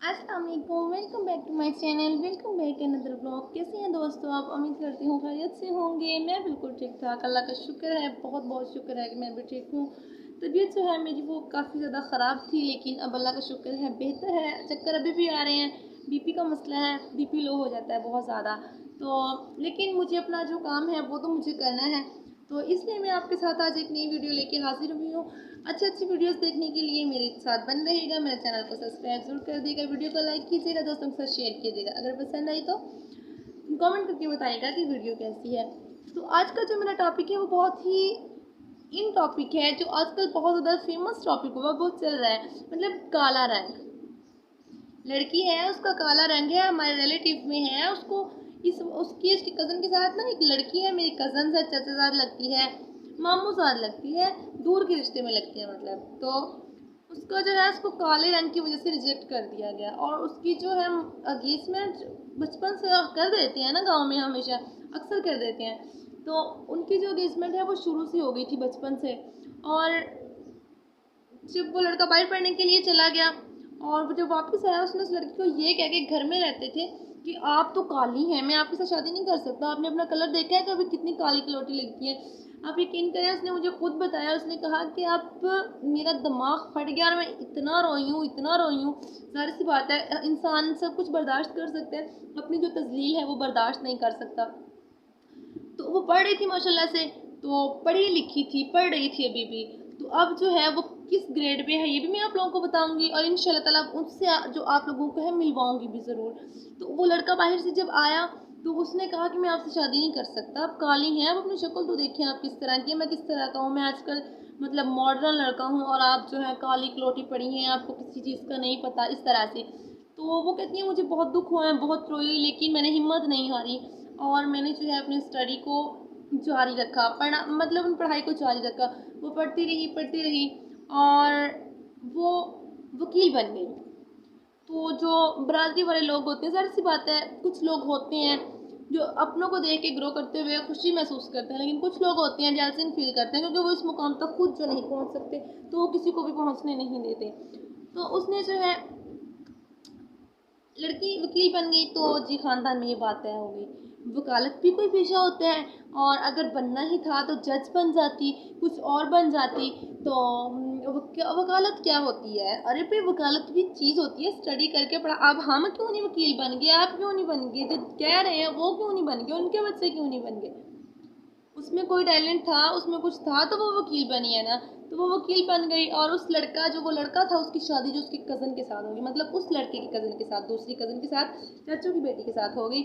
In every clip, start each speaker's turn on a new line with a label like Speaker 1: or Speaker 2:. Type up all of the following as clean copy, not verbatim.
Speaker 1: अस्सलाम वालेकुम, welcome back to my channel, welcome back another blog. कैसे हैं दोस्तों आप? उम्मीद करती हूँ खैरियत से होंगे। मैं बिल्कुल ठीक ठाक, अल्लाह का शुक्र है, बहुत बहुत शुक्र है कि मैं भी ठीक हूँ। तबीयत जो है मेरी वो काफ़ी ज़्यादा ख़राब थी, लेकिन अब अल्लाह का शुक्र है बेहतर है। चक्कर अभी भी आ रहे हैं, बीपी का मसला है, बीपी लो हो जाता है बहुत ज़्यादा। तो लेकिन मुझे अपना जो काम है वो तो मुझे करना है, तो इसलिए मैं आपके साथ आज एक नई वीडियो लेके हाजिर हुई हूँ। अच्छी अच्छी वीडियोस देखने के लिए मेरे साथ बन रहेगा, मेरे चैनल को सब्सक्राइब जरूर कर देगा, वीडियो को लाइक कीजिएगा, दोस्तों के साथ शेयर कीजिएगा। अगर पसंद आई तो कमेंट करके बताइएगा कि वीडियो कैसी है। तो आज का जो मेरा टॉपिक है वो बहुत ही इन टॉपिक है, जो आजकल बहुत ज़्यादा फेमस टॉपिक हुआ, बहुत चल रहा है। मतलब काला रंग, लड़की है उसका काला रंग है, हमारे रिलेटिव में है, उसको उसकी कज़न के साथ ना एक लड़की है, मेरी कज़न से चाचाजाद लगती है, मामू साथ लगती है, दूर के रिश्ते में लगती है मतलब। तो उसका जो है उसको काले रंग की वजह से रिजेक्ट कर दिया गया। और उसकी जो है अगेंस्टमेंट बचपन से कर देते हैं ना, गांव में हमेशा अक्सर कर देते हैं। तो उनकी जो अगेंस्टमेंट है वो शुरू से हो गई थी, बचपन से। और जब वो लड़का बाहर पढ़ने के लिए चला गया और वो जब वापस आया, उसने उस लड़की को ये कह के घर में रहते थे कि आप तो काली हैं, मैं आपके साथ शादी नहीं कर सकता। आपने अपना कलर देखा है कभी, कितनी काली कलौटी लगती है। आप यकीन करें, उसने मुझे खुद बताया, उसने कहा कि आप, मेरा दिमाग फट गया और मैं इतना रोई हूँ, इतना रोई हूँ। जाहिर सी बात है, इंसान सब कुछ बर्दाश्त कर सकता है, अपनी जो तजलील है वो बर्दाश्त नहीं कर सकता। तो वो पढ़ रही थी माशाल्लाह से, तो पढ़ी लिखी थी, पढ़ रही थी अभी भी। तो अब जो है वो किस ग्रेड पे है ये भी मैं आप लोगों को बताऊंगी, और इंशाल्लाह ताला उससे जो आप लोगों को है मिलवाऊंगी भी ज़रूर। तो वो लड़का बाहर से जब आया तो उसने कहा कि मैं आपसे शादी नहीं कर सकता, आप काली हैं, आप अपनी शक्ल तो देखें आप किस तरह की है, मैं किस तरह का हूँ, मैं आजकल मतलब मॉडर्न लड़का हूँ, और आप जो है काली कलौटी पड़ी हैं, आपको किसी चीज़ का नहीं पता, इस तरह से। तो वो कहती है मुझे बहुत दुख हुआ है, बहुत रोई, लेकिन मैंने हिम्मत नहीं हारी और मैंने जो है अपनी स्टडी को जारी रखा, पढ़ा मतलब उन पढ़ाई को जारी रखा। वो पढ़ती रही और वो वकील बन गई। तो जो बरादरी वाले लोग होते हैं, ज़ाहिर सी बात है, कुछ लोग होते हैं जो अपनों को देख के ग्रो करते हुए खुशी महसूस करते हैं, लेकिन कुछ लोग होते हैं जेलसिन फील करते हैं, क्योंकि वो इस मुकाम तक खुद जो नहीं पहुंच सकते तो वो किसी को भी पहुंचने नहीं देते। तो उसने जो है, लड़की वकील बन गई तो जी ख़ानदान में ये बात तय हो गई। वकालत भी कोई पेशा होता है, और अगर बनना ही था तो जज बन जाती, कुछ और बन जाती। तो वकालत क्या होती है? अरे भाई, वकालत भी चीज़ होती है, स्टडी करके पढ़ा। अब हम क्यों नहीं वकील बन गए, आप क्यों नहीं बन गए, जो कह रहे हैं वो क्यों नहीं बन गए, उनके बच्चे क्यों नहीं बन गए? उसमें कोई टैलेंट था, उसमें कुछ था, तो वो वकील बनी है ना। तो वो वकील बन गई, और उस लड़का, जो वो लड़का था, उसकी शादी जो उसकी कज़न के साथ होगी, मतलब उस लड़के की कज़न के साथ, दूसरी कज़न के साथ, चाचू की बेटी के साथ हो गई।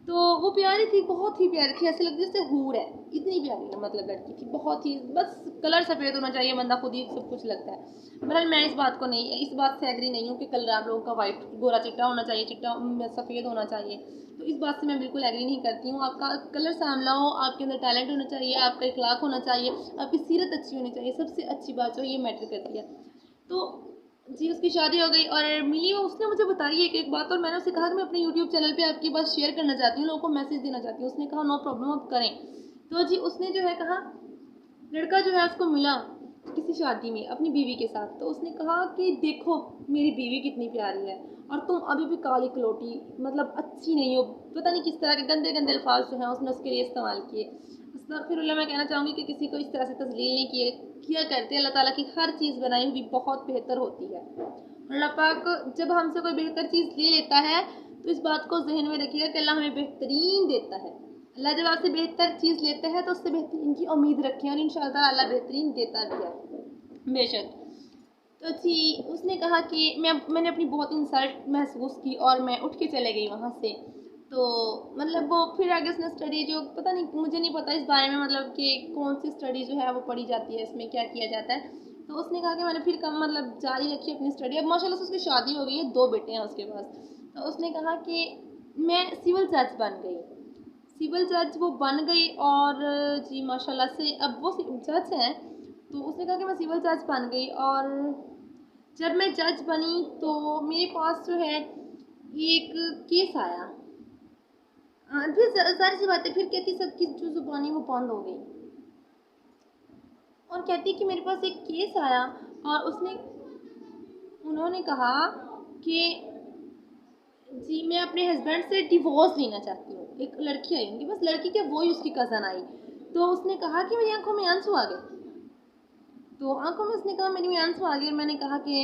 Speaker 1: तो वो प्यारी थी, बहुत ही प्यारी थी, ऐसे लगती जैसे हूर है, इतनी प्यारी है, मतलब लड़की थी बहुत ही। बस कलर सफ़ेद होना चाहिए, बंदा खुद ही सब कुछ लगता है। बहरहाल मैं इस बात से एग्री नहीं हूँ कि कलर आप लोगों का वाइट, गोरा चिट्टा होना चाहिए, चिट्टा सफ़ेद होना चाहिए। तो इस बात से मैं बिल्कुल एग्री नहीं करती हूँ। आपका कलर सांवला हो, आपके अंदर टैलेंट होना चाहिए, आपका इखलाक होना चाहिए, आपकी सीरत अच्छी होनी चाहिए, सबसे अच्छी बात जो ये मैटर करती है। तो जी, उसकी शादी हो गई और मिली वो, उसने मुझे बताई एक बात, और मैंने उसे कहा कि मैं अपने यूट्यूब चैनल पे आपकी बात शेयर करना चाहती हूँ, लोगों को मैसेज देना चाहती हूँ। उसने कहा नो प्रॉब्लम, आप करें। तो जी उसने जो है कहा, लड़का जो है उसको मिला किसी शादी में अपनी बीवी के साथ, तो उसने कहा कि देखो मेरी बीवी कितनी प्यारी है, और तुम अभी भी काली कलौटी, मतलब अच्छी नहीं हो। पता नहीं किस तरह के गंदे गंदे अल्फाज जो हैं उसने उसके लिए इस्तेमाल किए। अस्तगफिरुल्लाह, मैं कहना चाहूँगी कि किसी को इस तरह से तजलील नहीं किया करते। अल्लाह ताला की हर चीज़ बनाई हुई बहुत बेहतर होती है। अल्लाह पाक जब हमसे कोई बेहतर चीज़ ले लेता है तो इस बात को जहन में रखिएगा कि अल्लाह हमें बेहतरीन देता है। अल्लाह जब आपसे बेहतर चीज़ लेता है तो उससे बेहतरीन की उम्मीद रखें, और इंशाअल्लाह अल्लाह बेहतरीन देता भी है बेशक। तो जी उसने कहा कि मैंने अपनी बहुत इंसल्ट महसूस की और मैं उठ के चले गई वहाँ से। तो मतलब वो फिर आगे उसने स्टडी, जो पता नहीं, मुझे नहीं पता इस बारे में, मतलब कि कौन सी स्टडी जो है वो पढ़ी जाती है, इसमें क्या किया जाता है। तो उसने कहा कि मैंने फिर कम मतलब जारी रखी अपनी स्टडी। अब माशाल्लाह से उसकी शादी हो गई है, 2 बेटे हैं उसके पास। तो उसने कहा कि मैं सिविल जज बन गई, सिविल जज वो बन गई। और जी माशाल्लाह से अब वो जज हैं। तो उसने कहा कि मैं सिविल जज बन गई, और जब मैं जज बनी तो मेरे पास जो है एक केस आया। फिर ज़ाहिर सी बात है, फिर कहती सबकी जो ज़ुबानी वो बंद हो गई, और कहती कि मेरे पास एक केस आया, और उन्होंने कहा कि जी, मैं अपने हस्बैंड से डिवोर्स लेना चाहती हूँ। एक लड़की आई उनकी, बस लड़की क्या, वो ही उसकी कज़न आई। तो उसने कहा कि मेरी आँखों में आँसू आ गए। तो आँखों में उसने कहा मेरी में आँसू आ गए। मैंने कहा कि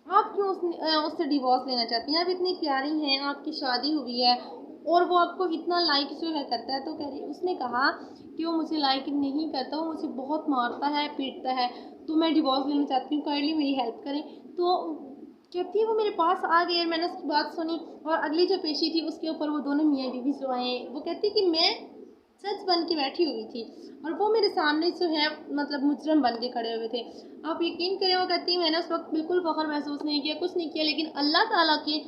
Speaker 1: आप क्यों उससे डिवोर्स लेना चाहती हैं? आप इतनी प्यारी हैं, आपकी शादी हुई है और वो आपको इतना लाइक जो है करता है। तो कह रही, उसने कहा कि वो मुझे लाइक नहीं करता, वो मुझे बहुत मारता है, पीटता है, तो मैं डिवोर्स लेना चाहती हूँ, काइंडली मेरी हेल्प करें। तो कहती है वो मेरे पास आ गई और मैंने उसकी बात सुनी और अगली जो पेशी थी उसके ऊपर वो दोनों मियाँ बीवी जो आए, वो कहती कि मैं सच बन के बैठी हुई थी और वो मेरे सामने जो है मतलब मुजरम बन के खड़े हुए थे। आप यकीन करें, वो कहती है मैंने उस वक्त बिल्कुल फ़ख्र महसूस नहीं किया, कुछ नहीं किया, लेकिन अल्लाह ताला की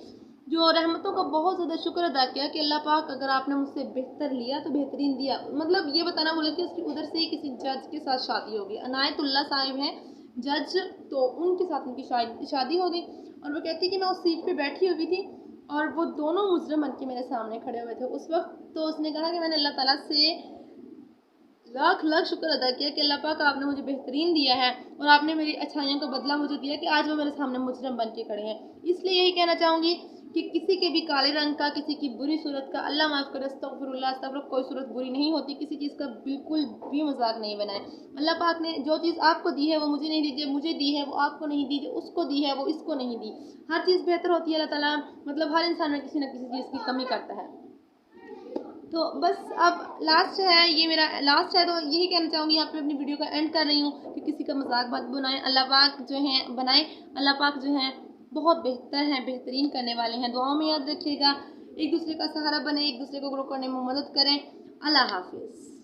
Speaker 1: जो रहमतों का बहुत ज़्यादा शुक्र अदा किया कि अल्लाह पाक अगर आपने मुझसे बेहतर लिया तो बेहतरीन दिया। मतलब ये बताना बोले कि उसकी उधर से ही किसी जज के साथ शादी हो गई। अनायतुल्लाह साहिब हैं जज, तो उनके साथ उनकी शादी हो गई। और वो कहती कि मैं उस सीट पे बैठी हुई थी और वो दोनों मुजरिम बन के मेरे सामने खड़े हुए थे उस वक्त। तो उसने कहा कि मैंने अल्लाह ताला से लाख लाख शुक्र अदा किया कि अल्लाह पाक आपने मुझे बेहतरीन दिया है और आपने मेरी अच्छाइयों का बदला मुझे दिया कि आज वो मेरे सामने मुजरम बन के खड़े हैं। इसलिए यही कहना चाहूँगी कि किसी के भी काले रंग का, किसी की बुरी सूरत का, अल्लाह माफ़ करे, अस्तगफिरुल्लाह अस्तगफिरुल्लाह, कोई सूरत बुरी नहीं होती, किसी चीज़ का बिल्कुल भी मजाक नहीं बनाए। अल्लाह पाक ने जो चीज़ आपको दी है वो मुझे नहीं दी, मुझे दी है वो आपको नहीं दी, जो उसको दी है वो इसको नहीं दी। हर चीज़ बेहतर होती है, अल्लाह ताला मतलब हर इंसान में किसी न किसी चीज़ की कमी करता है। तो बस अब लास्ट है, ये मेरा लास्ट है, तो यही कहना चाहूँगी, यहाँ पे अपनी वीडियो का एंड कर रही हूँ कि किसी का मजाक मत बनाएं। अल्लाह पाक जो है बनाए, अल्लाह पाक जो है बहुत बेहतर हैं, बेहतरीन करने वाले हैं। दुआओं में याद रखिएगा, एक दूसरे का सहारा बने, एक दूसरे को ग्रो करने में मदद करें। अल्लाह हाफिज़।